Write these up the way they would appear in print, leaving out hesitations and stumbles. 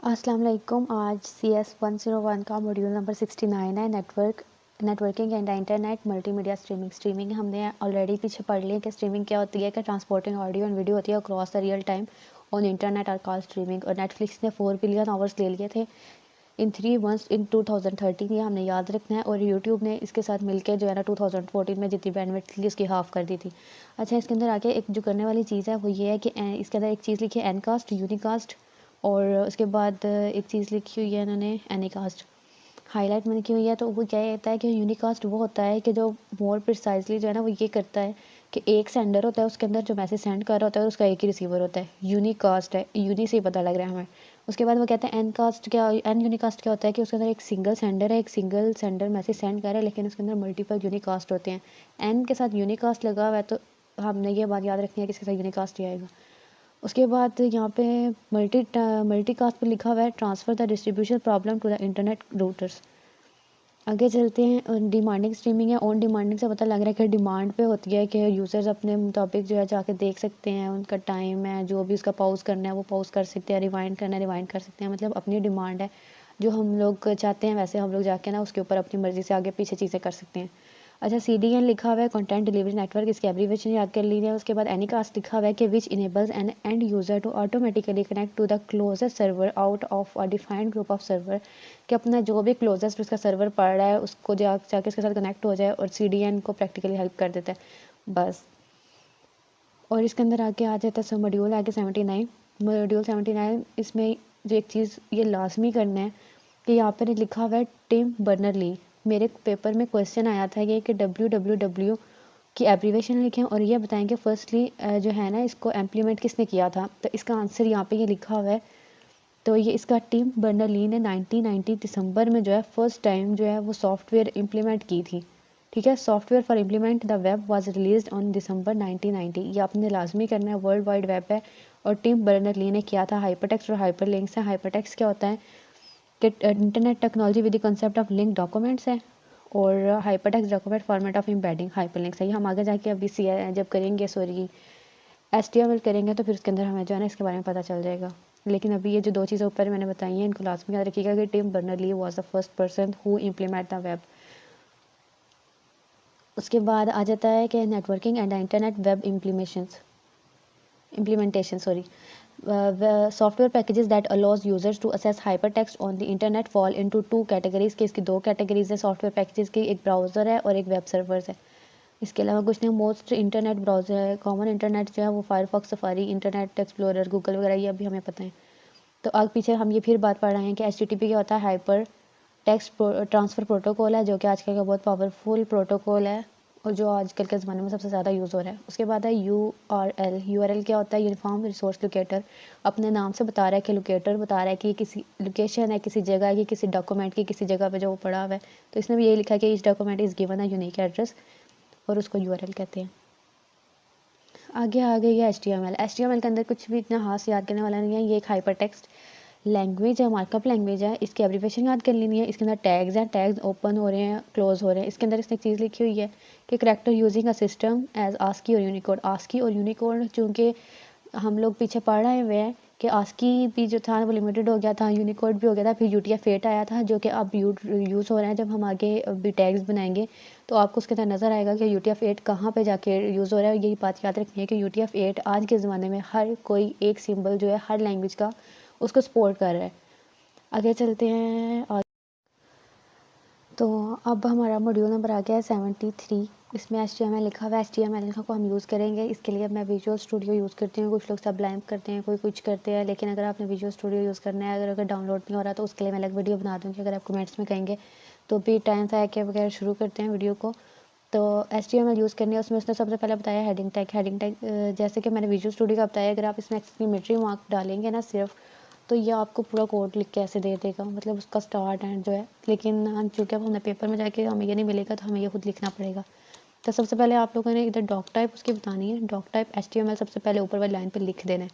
अस्सलाम वालेकुम। आज CS 101 का मॉड्यूल नंबर 69 है networking and internet multimedia streaming हमने ऑलरेडी पीछे पढ़ लिया कि स्ट्रीमिंग क्या होती है, कि ट्रांसपोर्टिंग ऑडियो एंड वीडियो होती है across the real time on internet और कॉल स्ट्रीमिंग। और नेटफ्लिक्स ने 4 बिलियन आवर्स ले लिए थे इन 3 मंथ्स इन 2013। ये हमने याद रखना है। और यूट्यूब ने इसके साथ मिलकर जो है ना 2014 में जितनी बैंडविड्थ थी उसकी हाफ कर दी थी। अच्छा, इसके अंदर आके एक जो करने वाली चीज़ है वो ये है कि इसके अंदर एक चीज़ लिखी है एनकास्ट, यूनिकास्ट, और उसके बाद एक चीज़ लिखी हुई है इन्होंने एनीकास्ट, हाईलाइट मैंने की हुई है। तो वो क्या कहता है कि यूनिकास्ट वो होता है कि जो मोर प्रिसाइजली जो है ना वो ये करता है कि एक सेंडर होता है, उसके अंदर जो मैसेज सेंड कर रहा होता है उसका एक ही रिसीवर होता है। यूनिकास्ट है, यूनी से ही पता लग रहा है हमें। उसके बाद वो कहते हैं एन यूनिकास्ट क्या होता है कि उसके अंदर एक सिंगल सेंडर है, एक सिंगल सेंडर मैसेज सेंड कर रहा है, लेकिन उसके अंदर मल्टीपल यूनिकास्ट होते हैं। एन के साथ यूनिकास्ट लगा हुआ है तो हमने ये बात याद रखनी है कि इसके साथ यूनिकास्ट ही आएगा। उसके बाद यहाँ पे मल्टीकास्ट पे लिखा हुआ है transfer the distribution problem to the internet routers. आगे चलते हैं। डिमांडिंग स्ट्रीमिंग है। ऑन डिमांडिंग से पता लग रहा है कि डिमांड पे होती है कि यूज़र्स अपने मुताबिक जो है जाके देख सकते हैं, उनका टाइम है जो भी उसका पॉज करना है वो पॉज कर सकते हैं, रिवाइंड करना है रिवाइंड कर सकते हैं। मतलब अपनी डिमांड है, जो हम लोग चाहते हैं वैसे हम लोग जाके ना उसके ऊपर अपनी मर्ज़ी से आगे पीछे चीज़ें कर सकते हैं। अच्छा, CDN लिखा हुआ है कंटेंट डिलीवरी नेटवर्क, इसकी एब्रीविएशन याद कर लीजिए। उसके बाद एनीकास्ट लिखा हुआ है कि which enables an end user to automatically connect to the closest server out of a defined group of server, कि अपना जो भी क्लोजेस्ट उसका सर्वर पड़ रहा है उसको जाके उसके साथ कनेक्ट हो जाए। और CDN को प्रैक्टिकली हेल्प कर देता है बस। और इसके अंदर आगे आ जाता है मॉड्यूल आगे 79, मॉड्यूल 79। इसमें जो एक चीज़ ये लाजमी करना है कि यहाँ पर लिखा हुआ है टिम बर्नर ली। मेरे पेपर में क्वेश्चन आया था ये कि WWW की एब्रीवेशन लिखें और ये बताएं कि फर्स्टली जो है ना इसको इम्प्लीमेंट किसने किया था। तो इसका आंसर यहाँ पे ये लिखा हुआ है। तो ये इसका टिम बर्नर ली ने 1990 दिसंबर में जो है फर्स्ट टाइम जो है वो सॉफ्टवेयर इम्प्लीमेंट की थी। ठीक है, software for implement the web was released on December 1990। ये आपने लाजमी करना है, वर्ल्ड वाइड वेब है। और टिम बर्नर ली ने किया था। हाइपरटेक्स्ट और हाइपरलिंक्स है। हाइपरटेक्स्ट क्या होता है कि internet technology with the concept of link documents है, और hypertext document format of embedding hyperlinks है। ये हम आगे जाके अभी जब करेंगे HTML करेंगे तो फिर उसके अंदर हमें जो है ना इसके बारे में पता चल जाएगा। लेकिन अभी ये जो दो चीज़ें ऊपर मैंने बताई हैं इनको लाजमी याद रखिएगा कि Tim Berner Lee was the first person who implement the web. उसके बाद आ जाता है कि networking and internet web implementation, software packages that allows users to access hypertext on the internet fall into two categories, के इसकी दो categories है सॉफ्टवेयर पैकेजेस की, एक ब्राउज़र है और एक वेब सर्वर्स है। इसके अलावा कुछ नहीं। मोस्ट इंटरनेट ब्राउज़र है, कॉमन इंटरनेट जो है वो Firefox, safari, internet explorer, Google वगैरह, ये अभी हमें पता है। तो आगे पीछे हम ये फिर बात पढ़ रहे हैं कि HTTP क्या होता है। हाइपर टेक्स्ट ट्रांसफ़र प्रोटोकॉल है, जो कि आजकल का बहुत पावरफुल प्रोटोकॉल है और जो आजकल के ज़माने में सबसे ज़्यादा यूज़ हो रहा है। उसके बाद है URL क्या होता है, यूनिफॉर्म रिसोर्स लोकेटर। अपने नाम से बता रहा है कि लोकेटर बता रहा है कि किसी लोकेशन है, किसी जगह की, किसी डॉक्यूमेंट की किसी जगह पे जो वो पड़ा हुआ है। तो इसमें भी यही लिखा है कि इस डॉक्यूमेंट इज़ गिवन है यूनिक एड्रेस, और उसको URL कहते हैं। आगे आ गई है HTML के अंदर कुछ भी इतना खास याद करने वाला नहीं है। ये एक हाइपर टेक्स्ट लैंग्वेज है, मार्कअप लैंग्वेज है। इसकी एब्रीविएशन याद कर लेनी है। इसके अंदर टैग्स हैं, टैग्स ओपन हो रहे हैं, क्लोज हो रहे हैं। इसके अंदर इसने एक चीज़ लिखी हुई है कि character using a system as ASCII और यूनिकोड। आस्की और यूनिकोड चूँकि हम लोग पीछे पढ़ रहे हुए हैं कि आस्की भी जो था वो लिमिटेड हो गया था, यूनिकोड भी हो गया था, फिर UTF-8 आया था जो कि अब यूज़ हो रहा है। जब हम आगे भी टैग्स बनाएंगे तो आपको उसके अंदर नज़र आएगा कि UTF-8 कहाँ पे जाके यूज़ हो रहा है। यही बात याद रखनी है कि UTF-8 आज के ज़माने में हर कोई एक सिंबल जो है हर लैंग्वेज का उसको सपोर्ट कर रहा है। आगे चलते हैं और तो अब हमारा मॉड्यूल नंबर आ गया है 73। इसमें HTML लिखा हुआ है। HTML को हम यूज़ करेंगे। इसके लिए मैं विजुअल स्टूडियो यूज़ करती हूँ, कुछ लोग सबलाइम करते हैं, कोई कुछ करते हैं। लेकिन अगर आपने विजुअल स्टूडियो यूज़ करना है, अगर डाउनलोड नहीं हो रहा तो उसके लिए मैं अलग वीडियो बना दूँगी, अगर आप कमेंट्स में कहेंगे तो भी। टाइम था कि वगैरह शुरू करते हैं वीडियो को। तो HTML यूज़ करनी है। उसमें उसने सबसे पहले बताया हेडिंग टैग। जैसे कि मैंने विजुअल स्टूडियो का बताया, अगर आप इसमें एक्सक्लेमेटरी मार्क डालेंगे ना सिर्फ, तो ये आपको पूरा कोड लिख के ऐसे दे देगा, मतलब उसका स्टार्ट एंड जो है। लेकिन हम चूँकि अब हमने पेपर में जाके हमें ये नहीं मिलेगा तो हमें ये खुद लिखना पड़ेगा। तो सबसे पहले आप लोगों ने इधर डॉक टाइप उसकी बतानी है। डॉक टाइप HTML सबसे पहले ऊपर वाली लाइन पे लिख देना है।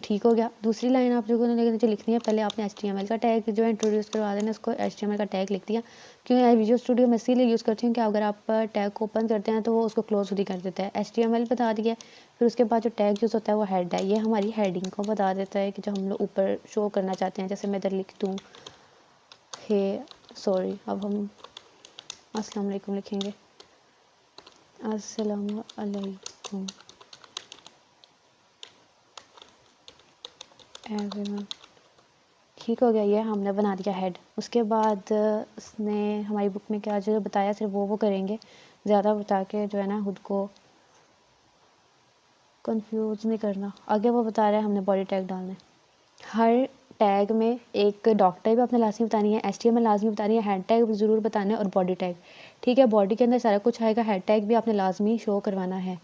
ठीक हो गया। दूसरी लाइन आप लोगों ने नीचे लिखनी है, पहले आपने HTML का टैग जो है इंट्रोड्यूस करवा देना, उसको HTML का टैग लिख दिया। क्यों यार विजुअल स्टूडियो में इसीलिए यूज़ करती हूँ कि अगर आप टैग को ओपन करते हैं तो वो उसको क्लोज खुद ही कर देता है। HTML बता दिया। फिर उसके बाद जो टैग यूज़ होता है वो हेड है, ये हमारी हेडिंग को बता देता है कि जो हम लोग ऊपर शो करना चाहते हैं। जैसे मैं इधर लिख दूँ हे सॉरी, अब हम अस्सलाम वालेकुम लिखेंगे, अस्सलाम वालेकुम एवरीवन। ठीक हो गया, ये हमने बना दिया हेड। उसके बाद उसने हमारी बुक में क्या जो बताया सिर्फ वो करेंगे, ज़्यादा बता के जो है ना खुद को कंफ्यूज नहीं करना। आगे वो बता रहा है हमने बॉडी टैग डालना है। हर टैग में एक डॉक्टर भी आपने लाजमी बतानी है, HTML लाजमी बतानी है, हेड टैग भी ज़रूर बताना है और बॉडी टैग। ठीक है, बॉडी के अंदर सारा कुछ आएगा, हेड टैग भी आपने लाजमी शो करवाना है।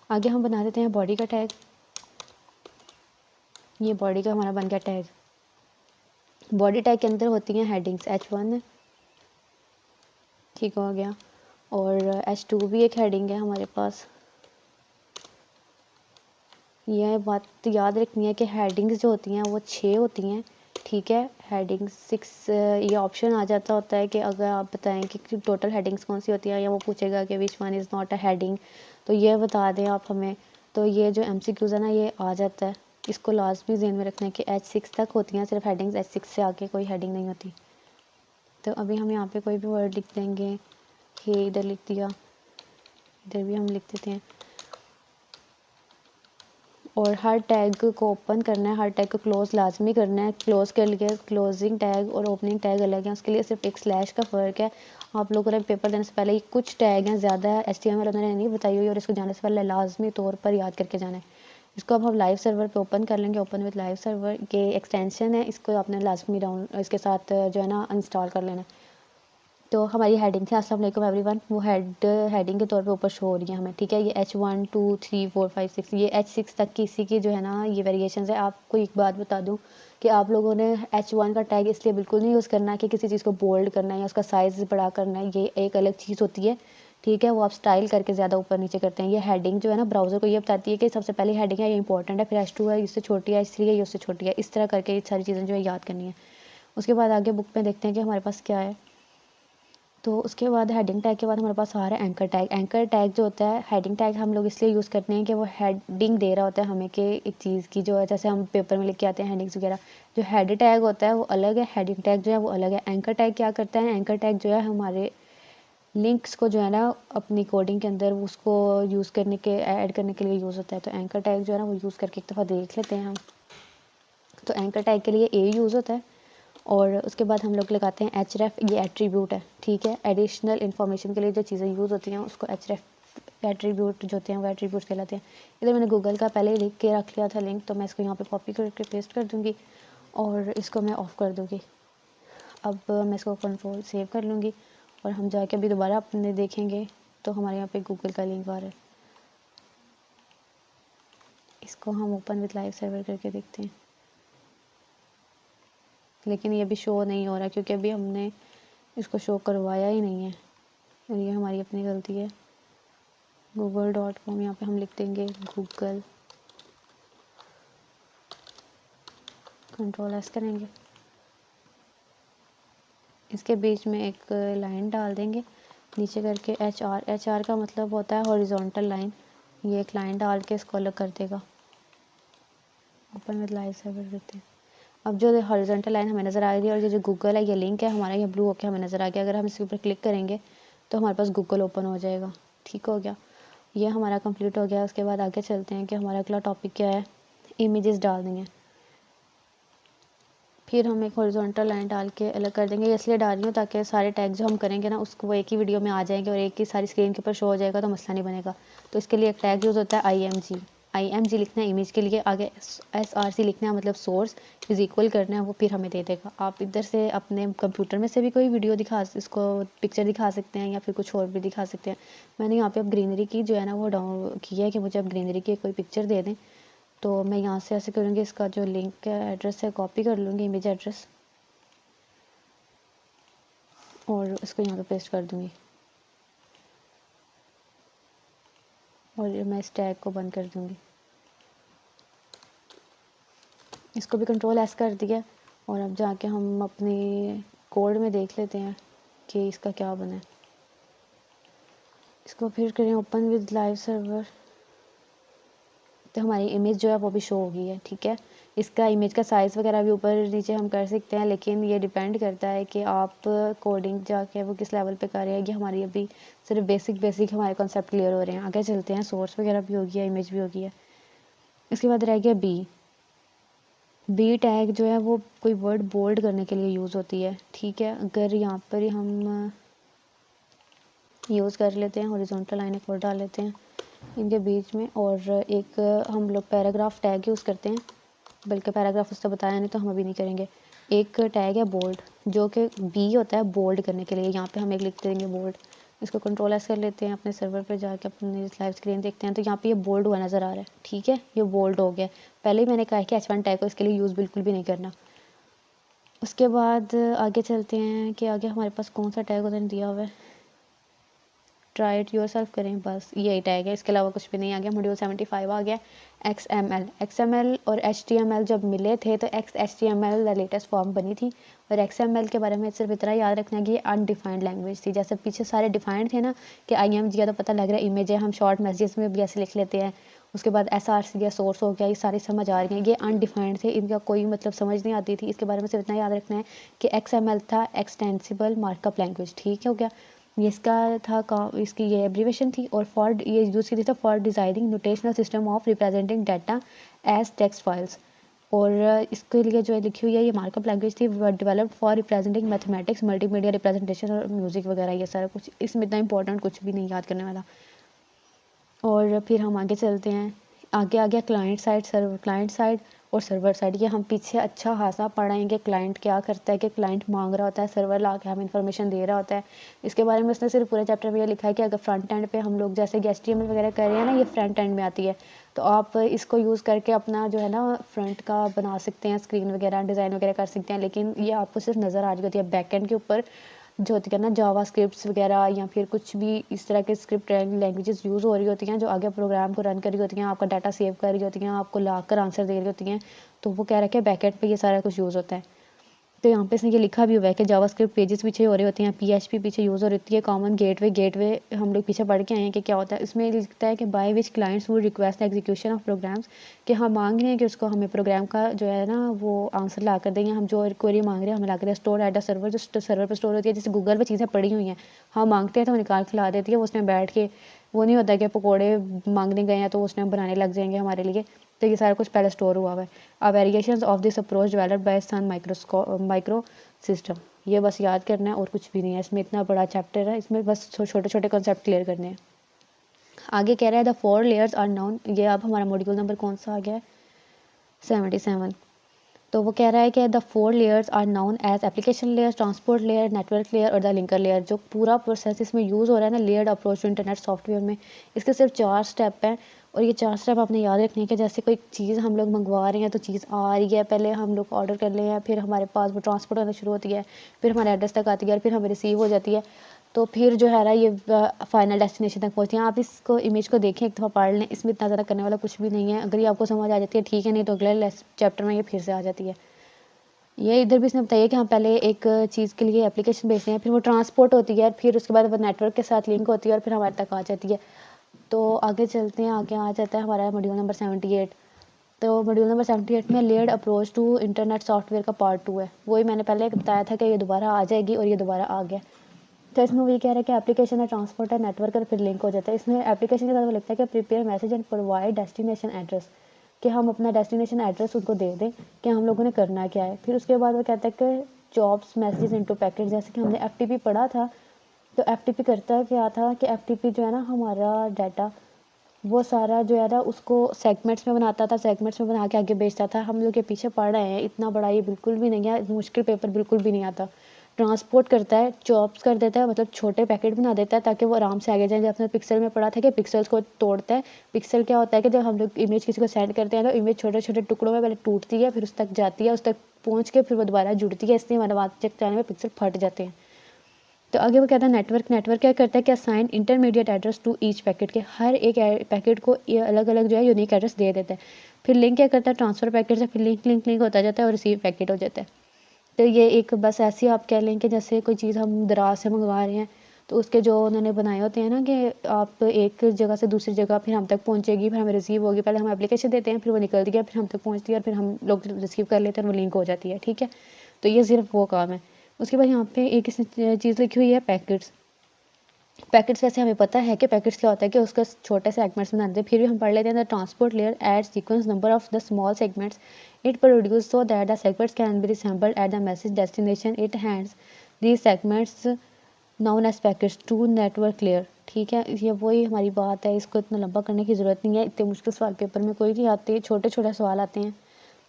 आगे हम बना देते हैं बॉडी का टैग। ये बॉडी का हमारा बन गया टैग। बॉडी टैग के अंदर होती हैं हेडिंग्स H1, ठीक हो गया, और H2 भी एक हेडिंग है हमारे पास। यह बात याद रखनी है कि हेडिंग्स जो होती हैं वो 6 होती हैं। ठीक है, हेडिंग्स 6 ये ऑप्शन आ जाता होता है कि अगर आप बताएं कि टोटल हेडिंग्स कौन सी होती हैं, या वो पूछेगा कि which one is not a heading, तो ये बता दें आप हमें। तो ये जो MCQs है ना ये आ जाता है, इसको लाजमी ध्यान में रखना है कि H6 तक होती हैं सिर्फ हेडिंग्स, H6 से आगे कोई हेडिंग नहीं होती। तो अभी हम यहाँ पे कोई भी वर्ड लिख देंगे, ये इधर लिख दिया, इधर भी हम लिख देते हैं। और हर टैग को ओपन करना है, हर टैग को क्लोज लाजमी करना है। क्लोज के लिए क्लोजिंग टैग और ओपनिंग टैग अलग है, उसके लिए सिर्फ एक स्लैश का फ़र्क है। आप लोगों ने पेपर देने से पहले ही कुछ टैग हैं ज़्यादा है HTML उन्होंने नहीं बताई हुई, और इसको जाने से पहले लाजमी तौर पर याद करके जाना है। इसको अब हम लाइव सर्वर पे ओपन कर लेंगे। ओपन विद लाइव सर्वर के एक्सटेंशन है, इसको आपने लाजमी डाउन इसके साथ जो है ना इंस्टॉल कर लेना। तो हमारी हेडिंग थी अस्सलाम वालेकुम एवरीवन, वो हेडिंग के तौर पे ऊपर शो हो रही है हमें। ठीक है, ये H1 2 3 4 5 6, ये H6 तक की इसी की जो है ना ये वेरिएशन है। आपको एक बात बता दूं कि आप लोगों ने H1 का टैग इसलिए बिल्कुल नहीं यूज़ करना है कि किसी चीज़ को बोल्ड करना है या उसका साइज़ बड़ा करना है, ये एक अलग चीज़ होती है। ठीक है, वो आप स्टाइल करके ज़्यादा ऊपर नीचे करते हैं। ये हेडिंग जो है ना ब्राउज़र को ये बताती है कि सबसे पहले हेडिंग है, ये इंपॉर्टेंट है, फिर H2 है, इससे छोटी है, H3 है, ये उससे छोटी है। इस तरह करके ये सारी चीज़ें जो है याद करनी है। उसके बाद आगे बुक में देखते हैं कि हमारे पास क्या है। तो उसके बाद हेडिंग टैग के बाद हमारे पास आ रहा है एंकर टैग। एंकर टैग जो होता है, हेडिंग टैग हम लोग इसलिए यूज़ करते हैं कि वो हेडिंग दे रहा होता है हमें कि एक चीज़ की जो है, जैसे हम पेपर में लिख के आते हैं हेडिंग्स वगैरह। जो हेड टैग होता है वो अलग है, हेडिंग टैग जो है वो अलग है। एंकर टैग क्या करता है, एंकर टैग जो है हमारे लिंक्स को जो है ना अपनी कोडिंग के अंदर उसको यूज़ करने के ऐड करने के लिए यूज़ होता है। तो एंकर टैग जो है ना वो यूज़ करके एक दफ़ा देख लेते हैं हम। तो एंकर टैग के लिए ए यूज़ होता है, और उसके बाद हम लोग लगाते हैं href, ये एट्रीब्यूट है। ठीक है, एडिशनल इन्फॉर्मेशन के लिए जो चीज़ें यूज़ होती हैं उसको href एट्रीब्यूट जो होते हैं वो एट्रीब्यूट कहलाते हैं। इधर मैंने गूगल का पहले ही लिख के रख लिया था लिंक, तो मैं इसको यहाँ पे कॉपी करके पेस्ट कर दूँगी और इसको मैं ऑफ़ कर दूँगी। अब मैं इसको कंट्रोल सेव कर लूँगी और हम जाके अभी दोबारा अपने देखेंगे तो हमारे यहाँ पे गूगल का लिंक आ रहा है। इसको हम ओपन विद लाइव सर्वर करके देखते हैं, लेकिन ये अभी शो नहीं हो रहा क्योंकि अभी हमने इसको शो करवाया ही नहीं है, और ये हमारी अपनी गलती है। google.com यहाँ पे हम लिख देंगे गूगल, कंट्रोल S करेंगे, इसके बीच में एक लाइन डाल देंगे नीचे करके HR का मतलब होता है हॉरिजॉन्टल लाइन। ये एक लाइन डाल के इसको अलग कर देगा। ओपन विद लाइव सर्वर करते हैं। अब जो हॉरिजॉन्टल लाइन हमें नज़र आ रही है और ये जो गूगल है ये लिंक है हमारा, ये ब्लू होकर हमें नज़र आ गया। अगर हम इसके ऊपर क्लिक करेंगे तो हमारे पास गूगल ओपन हो जाएगा। ठीक हो गया, ये हमारा कंप्लीट हो गया। उसके बाद आगे चलते हैं कि हमारा अगला टॉपिक क्या है। इमेजेस डालनी है, फिर हम एक हॉरिजॉन्टल लाइन डाल के अलग कर देंगे। इसलिए डाल रही हूँ ताकि सारे टैग जो हम करेंगे ना उसको वो एक ही वीडियो में आ जाएंगे और एक ही सारी स्क्रीन के ऊपर शो हो जाएगा, तो मसला नहीं बनेगा। तो इसके लिए एक टैग यूज़ होता है IMG लिखना है इमेज के लिए, आगे SRC लिखना है, मतलब सोर्स इज इक्वल करना है, वो फिर हमें दे देगा। आप इधर से अपने कंप्यूटर में से भी कोई वीडियो इसको पिक्चर दिखा सकते हैं या फिर कुछ और भी दिखा सकते हैं। मैंने यहाँ पे अब ग्रीनरी की जो है ना वो डाउन की है कि मुझे अब ग्रीनरी की कोई पिक्चर दे दें, तो मैं यहाँ से ऐसे करूँगी, इसका जो लिंक है एड्रेस है कॉपी कर लूँगी, इमेज एड्रेस, और इसको यहाँ पे पेस्ट कर दूँगी और मैं इस टैग को बंद कर दूँगी। इसको भी कंट्रोल एस कर दिया और अब जाके हम अपने कोड में देख लेते हैं कि इसका क्या बना है। इसको फिर करें ओपन विद लाइव सर्वर, तो हमारी इमेज जो है वो भी शो हो गई है। ठीक है, इसका इमेज का साइज़ वगैरह भी ऊपर नीचे हम कर सकते हैं, लेकिन ये डिपेंड करता है कि आप कोडिंग जाके वो किस लेवल पे कर रहे हैं। ये हमारी अभी सिर्फ बेसिक हमारे कॉन्सेप्ट क्लियर हो रहे हैं। आगे चलते हैं, सोर्स वगैरह भी हो गया, इमेज भी हो गई है। इसके बाद रह गया बी टैग जो है वो कोई वर्ड बोल्ड करने के लिए यूज़ होती है। ठीक है, अगर यहाँ पर हम यूज़ कर लेते हैं, हॉरिजॉन्टल लाइन एक और डाल लेते हैं इनके बीच में, और एक हम लोग पैराग्राफ टैग यूज़ करते हैं, बल्कि पैराग्राफ उससे बताया नहीं तो हम अभी नहीं करेंगे। एक टैग है बोल्ड, जो कि बी होता है बोल्ड करने के लिए। यहाँ पे हम एक लिख देंगे बोल्ड। इसको कंट्रोल एस कर लेते हैं, अपने सर्वर पे जाके अपनी लाइव स्क्रीन देखते हैं, तो यहाँ पे ये बोल्ड हुआ नज़र आ रहा है। ठीक है, ये बोल्ड हो गया। पहले ही मैंने कहा कि H1 टैग को इसके लिए यूज़ बिल्कुल भी नहीं करना। उसके बाद आगे चलते हैं कि आगे हमारे पास कौन सा टैग उन्होंने दिया हुआ है। ट्राई इट योर सेल्फ करें, बस यही टैग है, इसके अलावा कुछ भी नहीं आ गया। मॉड्यूल 75 आ गया। XML और HTML जब मिले थे तो XHTML लेटेस्ट फॉर्म बनी थी, और XML के बारे में सिर्फ इतना याद रखना कि ये अनडिफाइंड लैंग्वेज थी। जैसे पीछे सारे डिफाइंड थे ना कि IM दिया तो पता लग रहा है इमेज है, हम शॉर्ट मैसेजेस में भी ऐसे लिख लेते हैं। उसके बाद SRC दिया, सोर्स हो गया, ये सारी समझ आ रही हैं। ये अनडिफाइंड थे, इनका कोई मतलब समझ नहीं आती थी। इसके बारे में सिर्फ इतना याद रखना है कि XML था एक्सटेंसिबल मार्कअप लैंग्वेज। ठीक है, हो गया। ये इसका था इसकी ये एब्रीवेशन थी, और फॉर ये यूज़ की थी तो for designing notational system of representing data as text files. और इसके लिए जो है लिखी हुई है ये मार्कअप लैंग्वेज थी, developed for representing mathematics, multimedia representation और म्यूज़िक वगैरह, ये सारा कुछ। इसमें इतना इंपॉर्टेंट कुछ भी नहीं याद करने वाला। और फिर हम आगे चलते हैं, आगे आ गया क्लाइंट साइड, क्लाइंट साइड और सर्वर साइड। ये हम पीछे अच्छा खासा पढ़ाएंगे क्लाइंट क्या करता है, कि क्लाइंट मांग रहा होता है, सर्वर ला के हमें इन्फॉर्मेशन दे रहा होता है। इसके बारे में उसने सिर्फ पूरे चैप्टर में ये लिखा है कि अगर फ्रंट एंड पे हम लोग जैसे कि HTML वगैरह कर रहे हैं ना, ये फ्रंट एंड में आती है, तो आप इसको यूज़ करके अपना जो है ना फ्रंट का बना सकते हैं, स्क्रीन वगैरह डिज़ाइन वगैरह कर सकते हैं। लेकिन ये आपको सिर्फ नज़र आ रही होती है बैक एंड के ऊपर जो होती है ना, जावा स्क्रिप्ट्स वगैरह या फिर कुछ भी इस तरह के स्क्रिप्ट लैंग्वेजेस यूज़ हो रही होती हैं, जो आगे प्रोग्राम को रन कर रही होती हैं, आपका डाटा सेव कर रही होती हैं, आपको ला कर आंसर दे रही होती हैं। तो वो कह रहा है कि बैकएंड पे ये सारा कुछ यूज़ होता है। तो यहाँ पे इसने ये लिखा भी हुआ है कि जावास्क्रिप्ट पेजेस पीछे हो रही होती हैं, PHP पीछे यूज़ हो रही है, कॉमन गेटवे हम लोग पीछे पढ़ के आए हैं कि क्या होता है। इसमें लिखता है कि by which clients would request execution of programs, कि हम मांग रहे हैं कि उसको हमें प्रोग्राम का जो है ना वो आंसर ला कर देंगे। हम जो क्वेरी मांग रहे हैं हमें ला कर दें। स्टोर एट अ सर्वर, जो सर्वर पर स्टोर होती है, जैसे गूगल पर चीज़ें पड़ी हुई हैं, हम मांगते हैं तो वो निकाल के ला देती है। वो उसमें बैठ के वो नहीं होता कि पकौड़े मांगने गए हैं तो उसमें बनाने लग जाएंगे हमारे लिए। तो ये सारा कुछ पहले स्टोर हुआ हुआ है। A variations of this approach developed by Sun micro system. ये बस याद करना है और कुछ भी नहीं है इसमें। इतना बड़ा चैप्टर है, इसमें बस छोटे छोटे कॉन्सेप्ट क्लियर करने हैं। आगे कह रहा है द 4 लेयर्स आर नोन। ये अब हमारा मॉड्यूल नंबर कौन सा आ गया है, 77। तो वो कह रहा है कि the 4 layers are known as application layer, transport layer, network layer और द लिंकर लेयर। जो पूरा प्रोसेस इसमें यूज़ हो रहा है ना layered approach to internet software में, इसके सिर्फ 4 स्टेप हैं। और ये 4 स्टेप आपने याद रखने के, जैसे कोई चीज़ हम लोग मंगवा रहे हैं तो चीज़ आ रही है, पहले हम लोग ऑर्डर कर ले हैं, फिर हमारे पास वो ट्रांसपोर्ट होना शुरू होती है, फिर हमारे एड्रेस तक आती है, और फिर हमें रिसीव हो जाती है, तो फिर जो है ना ये फाइनल डेस्टिनेशन तक पहुँचती है। आप इसको इमेज को देखें, एक दफ़ा पढ़ लें, इसमें इतना ज़्यादा करने वाला कुछ भी नहीं है। अगर ये आपको समझ आ जाती है ठीक है, नहीं तो अगले चैप्टर में ये फिर से आ जाती है। ये इधर भी इसने बताया कि हम पहले एक चीज़ के लिए एप्लीकेशन भेजते हैं, फिर वो ट्रांसपोर्ट होती है, फिर उसके बाद वो नेटवर्क के साथ लिंक होती है, और फिर हमारे तक आ जाती है। तो आगे चलते हैं, आगे आ जाता है हमारा मॉड्यूल नंबर 78। तो मॉड्यूल नंबर 78 में layered approach to internet software का पार्ट 2 है। वही मैंने पहले बताया था कि ये दोबारा आ जाएगी, और ये दोबारा आ गया। तो इसमें वो ये कह रहा है कि एप्लीकेशन है, ट्रांसपोर्ट है, नेटवर्क और फिर लिंक हो जाता है। इसमें एप्लीकेशन के साथ वो लिखता है कि prepare message and provide destination address, कि हम अपना डेस्टिनेशन एड्रेस उनको दे दें कि हम लोगों ने करना क्या है। फिर उसके बाद वो कहता है कि जॉब्स मैसेजेस इनटू पैकेट, जैसे कि हमने FTP पढ़ा था। तो FTP करता क्या था कि FTP जो है ना हमारा डाटा वो सारा जो है ना उसको सेगमेंट्स में बनाता था, सेगमेंट्स में बना के आगे बेचता था। हम लोग के पीछे पढ़ रहे हैं, इतना बड़ा ये बिल्कुल भी नहीं है, मुश्किल पेपर बिल्कुल भी नहीं आता। ट्रांसपोर्ट करता है, जॉब्स कर देता है, मतलब छोटे पैकेट बना देता है ताकि वो आराम से आगे जाए। जब अपने पिक्सल में पढ़ा था कि पिक्सल्स को तोड़ता है। पिक्सल क्या होता है कि जब हम लोग इमेज किसी को सेंड करते हैं तो इमेज छोटे छोटे टुकड़ों में पहले टूटती है, फिर उस तक जाती है, उस तक पहुँच के फिर वो दोबारा जुड़ती है, इसलिए हमारे बात चेक करने में पिक्सल फट जाते हैं। तो आगे वो कहता है नेटवर्क क्या करता है कि assign intermediate address to each packet, के हर एक पैकेट को ये अलग अलग जो है यूनिक एड्रेस दे देता है। फिर लिंक क्या करता है, ट्रांसफ़र पैकेट से फिर लिंक होता जाता है और रिसीव पैकेट हो जाता है। तो ये एक बस ऐसे आप कह लें कि जैसे कोई चीज़ हम दराज से मंगवा रहे हैं तो उसके जो उन्होंने बनाए होते हैं ना कि आप एक जगह से दूसरी जगह फिर हम तक पहुंचेगी, फिर हमें रिसीव होगी, पहले हम एप्लीकेशन देते हैं, फिर वो निकलती है, फिर हम तक पहुंचती है और फिर हम लोग रिसीव कर लेते हैं और वो लिंक हो जाती है। ठीक है, तो ये सिर्फ वो काम है। उसके बाद यहाँ पे एक चीज़ लिखी हुई है पैकेट्स। पैकेट्स वैसे हमें पता है कि पैकेट्स क्या होता है कि उसका छोटे सेगमेंट्स बनाते हैं, फिर भी हम पढ़ लेते हैं। The transport layer add sequence number of the small segments it produce so that the segments can be reassembled at the message destination it hands these segments known as packets to network layer. ठीक है, ये वही हमारी बात है, इसको इतना लंबा करने की ज़रूरत नहीं है, इतने मुश्किल सवाल पेपर में कोई नहीं आते, छोटे छोटे सवाल आते हैं।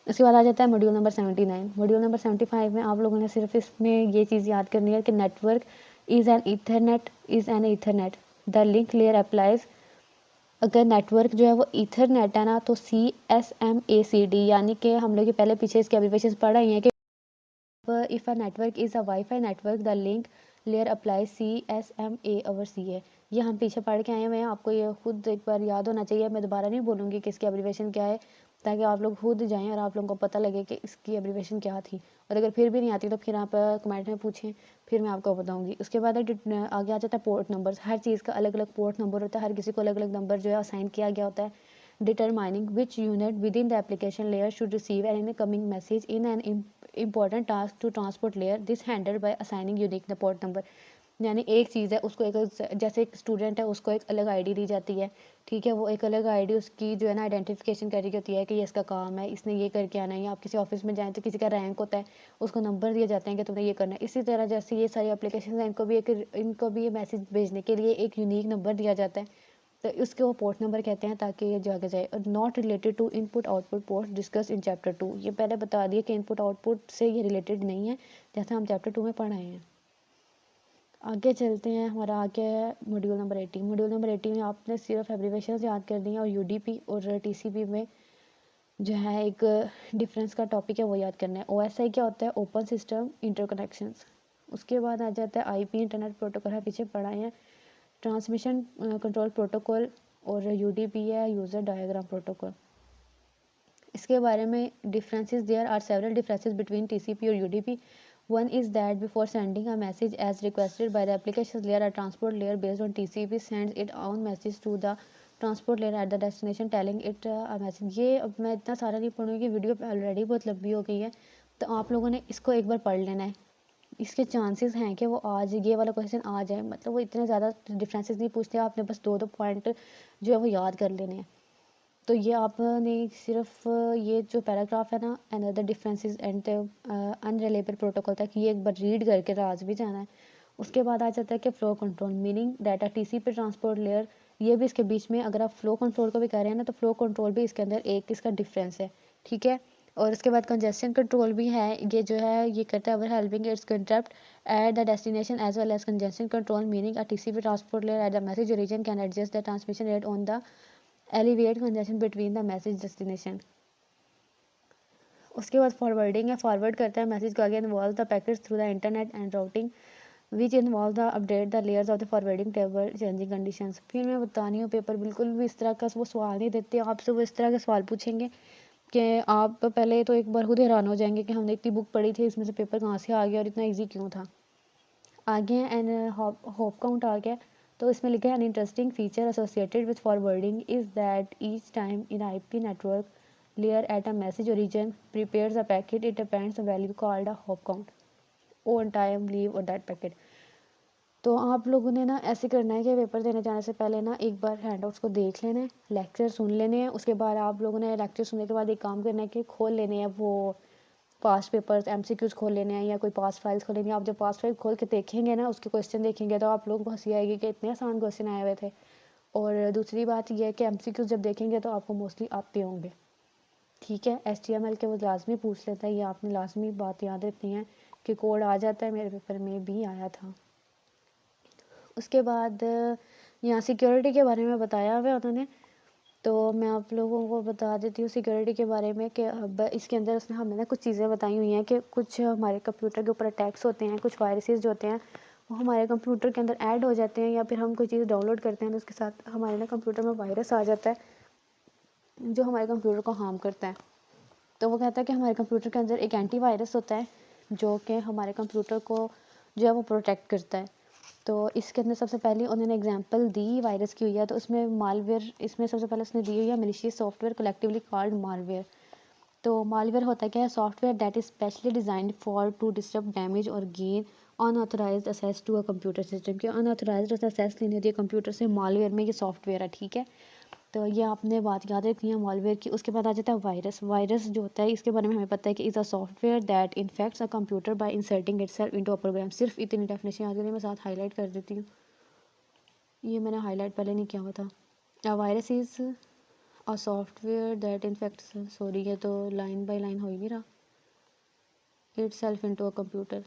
उसके बाद आ जाता है मॉड्यूल नंबर 79। मॉड्यूल नंबर 75 में आप लोगों ने सिर्फ इसमें ये चीज़ याद करनी है कि network is an Ethernet the link layer applies. अगर नेटवर्क जो है वो ईथरनेट है ना तो CSMACD, यानी कि हम लोग ये पहले पीछे इसके एब्रिविएशंस पढ़ रहे हैं कि if a network is a wifi network the link layer apply CSMA/CA। ये हम पीछे पढ़ के आए हुए हैं, आपको ये खुद एक बार याद होना चाहिए। मैं दोबारा नहीं बोलूँगी कि इसकी एब्रिविएशन क्या है, ताकि आप लोग खुद जाएं और आप लोगों को पता लगे कि इसकी एब्रिविएशन क्या थी। और अगर फिर भी नहीं आती तो फिर आप कमेंट में पूछें, फिर मैं आपको बताऊँगी। उसके बाद आगे आ जाता है पोर्ट नंबर्स। हर चीज़ का अलग अलग पोर्ट नंबर होता है, हर किसी को अलग अलग नंबर जो है असाइन किया गया होता है। determining which unit within the application layer should receive an incoming message in an important task to transport layer, this handled by assigning unique the port number। यानी एक चीज़ है उसको एक, जैसे एक स्टूडेंट है उसको एक अलग आईडी दी जाती है। ठीक है, वो एक अलग आईडी उसकी जो है ना आइडेंटिफिकेशन करके होती है कि ये इसका काम है, इसने ये करके आना है। या आप किसी ऑफिस में जाएं तो किसी का रैंक होता है, उसको नंबर दिए जाते हैं कि तुमने ये करना है। इसी तरह जैसे ये सारी एप्लीकेशन हैं, इनको भी ये मैसेज भेजने के लिए एक यूनिक नंबर दिया जाता है, तो इसके वो पोर्ट नंबर कहते हैं, ताकि ये जो आगे जाए। और not related to input output port discuss in chapter 2। ये पहले बता दिए कि इनपुट आउटपुट से ये रिलेटेड नहीं है, जैसा हम चैप्टर 2 में पढ़ रहे हैं। आगे चलते हैं, हमारा आगे है मॉड्यूल नंबर 18। मॉड्यूल नंबर 18 में आपने सिर्फ एब्रीविएशन याद कर दी है और UDP और TCP में जो है एक डिफरेंस का टॉपिक है वो याद करना है। OSI क्या होता है, ओपन सिस्टम इंटरकनेक्शंस। उसके बाद आ जाता है IP इंटरनेट प्रोटोकॉल है, पीछे पढ़ाए हैं। ट्रांसमिशन कंट्रोल प्रोटोकॉल और UDP है यूज़र डायग्राम प्रोटोकॉल। इसके बारे में differences, there are several differences between TCP और UDP। One is that before sending a message as requested by the application layer, a transport layer based on TCP sends it on message to the transport layer at the destination telling it a message. ये अब मैं इतना सारा नहीं पढ़ूँगी, video already बहुत लंबी हो गई है, तो आप लोगों ने इसको एक बार पढ़ लेना है। इसके चांसेस हैं कि वो आज ये वाला क्वेश्चन आ जाए, मतलब वो इतने ज़्यादा डिफरेंसेस नहीं पूछते, आपने बस दो पॉइंट जो है वो याद कर लेने हैं। तो ये आपने सिर्फ ये जो पैराग्राफ है ना, another differences and unreliable protocol तक, ये एक बार रीड करके राज भी जाना है। उसके बाद आ जाता है कि flow control, meaning data TCP transport layer, ये भी इसके बीच में, अगर आप फ्लो कंट्रोल को भी कह रहे हैं ना, तो फ्लो कंट्रोल भी इसके अंदर एक इसका डिफरेंस है। ठीक है, और उसके बाद कंजेशन कंट्रोल भी है, ये जो है ये करता है over helping its corrupt at the destination as well as congestion control, meaning a TCP transport layer at the message origin can adjust the transmission rate on the elevate congestion between the message destination. उसके बाद forwarding है, forward करता है message को आगे, involve the packets through the internet and routing which involve the update the layers of the forwarding table changing conditions. फिर मैं बतानी हूँ, पेपर बिल्कुल भी इस तरह का वो सवाल नहीं देते आपसे, वो इस तरह के सवाल पूछेंगे कि आप पहले तो एक बार खुद हैरान हो जाएंगे कि हमने इतनी बुक पढ़ी थी, इसमें से पेपर कहाँ से आ गया और इतना ईजी क्यों था। आगे एंड होप काउंट आ गया, तो इसमें लिखा है an interesting feature associated with forwarding is that each time in IP network layer at a message origin prepares a packet it depends a value called a hope count on time leave और that packet. तो आप लोगों ने ना ऐसे करना है कि पेपर देने जाने से पहले ना एक बार हैंडआउट्स को देख लेना है, लेक्चर सुन लेने हैं। उसके बाद आप लोगों ने लेक्चर सुनने के बाद एक काम करना है कि खोल लेने हैं वो पास्ट पेपर्स, MCQs खोल लेने हैं या कोई पास्ट फाइल्स खोल लेनी है। आप जब पास्ट फाइल खोल के देखेंगे ना, उसके क्वेश्चन देखेंगे, तो आप लोगों को हंसी आएगी कि इतने आसान क्वेश्चन आए हुए थे। और दूसरी बात यह है कि MCQs जब देखेंगे तो आपको मोस्टली आते होंगे। ठीक है, HTML के वो लाजमी पूछ लेता है, ये आपने लाजमी बात याद रखनी है कि कोड आ जाता है, मेरे पेपर में भी आया था। उसके बाद यहाँ सिक्योरिटी के बारे में बताया हुआ है उन्होंने, तो मैं आप लोगों को बता देती हूँ सिक्योरिटी के बारे में कि इसके अंदर उसने हमें ना कुछ चीज़ें बताई हुई हैं कि कुछ हमारे कंप्यूटर के ऊपर अटैक्स होते हैं, कुछ वायरसेस जो होते हैं वो हमारे कंप्यूटर के अंदर ऐड हो जाते हैं, या फिर हम कोई चीज़ डाउनलोड करते हैं तो उसके साथ हमारे ना कंप्यूटर में वायरस आ जाता है। जो हमारे कंप्यूटर को हार्म करता है। तो वो कहता है कि हमारे कंप्यूटर के अंदर एक एंटीवायरस होता है जो कि हमारे कंप्यूटर को जो है वो प्रोटेक्ट करता है। तो इसके अंदर सबसे पहले उन्होंने एग्जांपल दी वायरस की हुई है, तो उसमें मालवेयर, इसमें सबसे पहले उसने दी हुई है malicious software collectively called malware. तो मालवेयर होता क्या है? Software that is specially designed for to disturb damage और gain unauthorized access to a computer system. कि अनऑथराइज्ड एक्सेस लेने होती है कंप्यूटर से, मालवेयर में ये सॉफ्टवेयर है, ठीक है। तो ये आपने बात याद रखनी है मालवेयर की। उसके बाद आ जाता है वायरस। वायरस जो होता है इसके बारे में हमें पता है कि is a software that infects a computer by inserting itself into a program. सिर्फ इतनी डेफिनेशन याद करें, मैं साथ हाईलाइट कर देती हूँ, ये मैंने हाईलाइट पहले नहीं किया हुआ था। A virus is a software that infects, sorry ये तो लाइन बाय लाइन हो ही नहीं रहा, इटसेल्फ इनटू अ कंप्यूटर,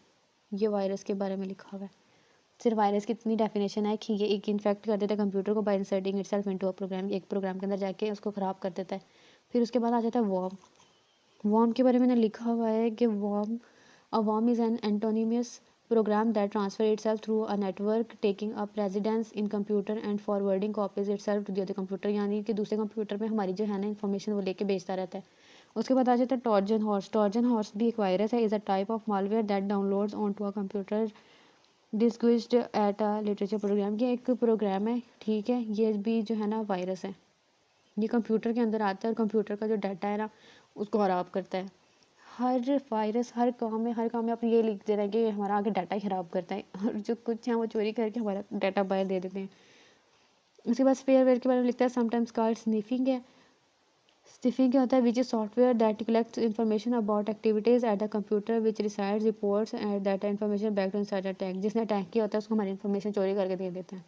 ये वायरस के बारे में लिखा हुआ है। सिर्फ वायरस की इतनी डेफिनेशन है कि ये एक इन्फेक्ट कर देता है कंप्यूटर को by inserting itself into a program, एक प्रोग्राम के अंदर जाके उसको ख़राब कर देता है। फिर उसके बाद आ जाता है वॉर्म। वॉर्म के बारे में मैंने लिखा हुआ है कि worm is an autonomous program that transfer itself through a network taking up residence in computer and forwarding copies itself to the other computer. यानी कि दूसरे कंप्यूटर में हमारी जो है ना इन्फॉर्मेशन वो लेके भेजता रहता है। उसके बाद आ जाता है ट्रोजन हॉर्स। ट्रोजन हॉर्स भी एक वायरस है, is a type of malware that downloads on to a computer disguised at a literature program. ये एक प्रोग्राम है, ठीक है, ये भी जो है ना वायरस है। ये कंप्यूटर के अंदर आता है और कंप्यूटर का जो डाटा है ना उसको ख़राब करता है। हर वायरस हर काम में आप ये लिख दे रहे हैं कि हमारा आगे डाटा ही ख़राब करता है, और जो कुछ है वो चोरी करके हमारा डाटा बाहर दे देते हैं। उसके बाद स्पेयरवेयर के बारे में लिखता है समटाइम्स कॉल्ड स्निफिंग है। स्निफिंग क्या होता है? Which is software that collects information about activities at the computer which resides reports and that information back to inside attack. जिसने अटैक किया होता है उसको हमारी इन्फॉर्मेशन चोरी करके दे देता है।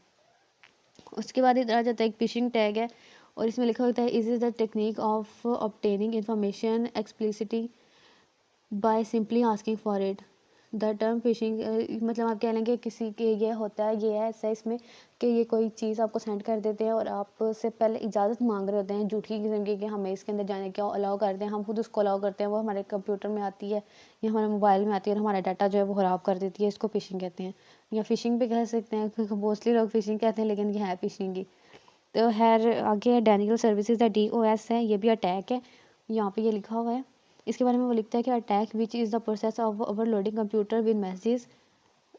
उसके बाद इधर आ जाता है एक फिशिंग टैग है, और इसमें लिखा होता है is is the technique of obtaining information explicitly by simply asking for it. The term fishing मतलब आप कह लेंगे किसी के ये होता है, ये है ऐसा इसमें कि ये कोई चीज़ आपको सेंड कर देते हैं और आपसे पहले इजाज़त मांग रहे होते हैं झूठी किस्म की कि हमें इसके अंदर जाने की अलाउ कर दें। हम खुद उसको अलाउ करते हैं, वो हमारे कंप्यूटर में आती है या हमारे मोबाइल में आती है और हमारा डाटा जो है वो ख़राब कर देती है। इसको फिशिंग कहते हैं, या फिशिंग भी कह सकते हैं, मोस्टली लोग फिशिंग कहते हैं लेकिन ये है फिशिंग ही। तो खैर आगे है डैनियल सर्विसेज है, DOS है, ये भी अटैक है, यहाँ पे ये लिखा हुआ है। इसके बारे में वो लिखता है कि attack which is the process of overloading computer with message.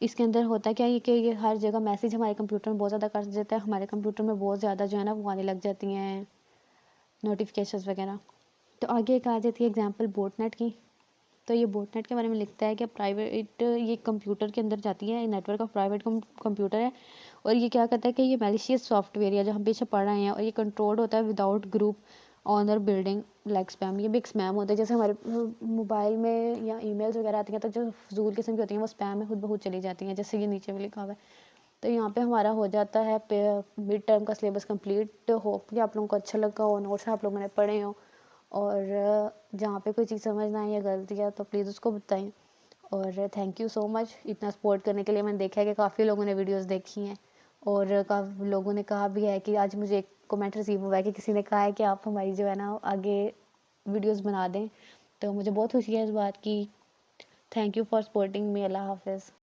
इसके अंदर होता है क्या ये कि ये हर जगह मैसेज हमारे कंप्यूटर में बहुत ज़्यादा कर देता है, हमारे कंप्यूटर में बहुत ज़्यादा जो है ना वो आने लग जाती हैं नोटिफिकेशंस वगैरह। तो आगे एक आ जाती है एग्जांपल बोटनेट की। तो ये बोटनेट के बारे में लिखता है कि प्राइवेट, ये कंप्यूटर के अंदर जाती है, नेटवर्क ऑफ प्राइवेट कंप्यूटर है, और ये क्या करता है कि ये मैलिशियस सॉफ्टवेयर है जो हम पीछे पढ़ रहे हैं, और ये कंट्रोल्ड होता है without group owner building like spam. ये भी एक स्पैम होता है, जैसे हमारे मोबाइल में या ईमेल्स वगैरह आती हैं तो जो फजूल किस्म की होती हैं वो स्पैम में खुद ब खुद चली जाती हैं, जैसे ये नीचे भी लिखा हुआ है। तो यहाँ पे हमारा हो जाता है मिड टर्म का सिलेबस कंप्लीट। होप कि आप लोगों को अच्छा लगा हो, नोट्स आप लोगों ने पढ़े हो, और जहाँ पे कोई चीज़ समझ ना आए या गलती है तो प्लीज़ उसको बताएं। और थैंक यू सो मच इतना सपोर्ट करने के लिए। मैंने देखा है कि काफ़ी लोगों ने वीडियोस देखी हैं, और काफ़ी लोगों ने कहा भी है कि आज मुझे एक कमेंट रिसीव हुआ है कि किसी ने कहा है कि आप हमारी जो है ना आगे वीडियोस बना दें। तो मुझे बहुत खुशी है इस बात की। Thank you for supporting me. अल्लाह हाफिज़।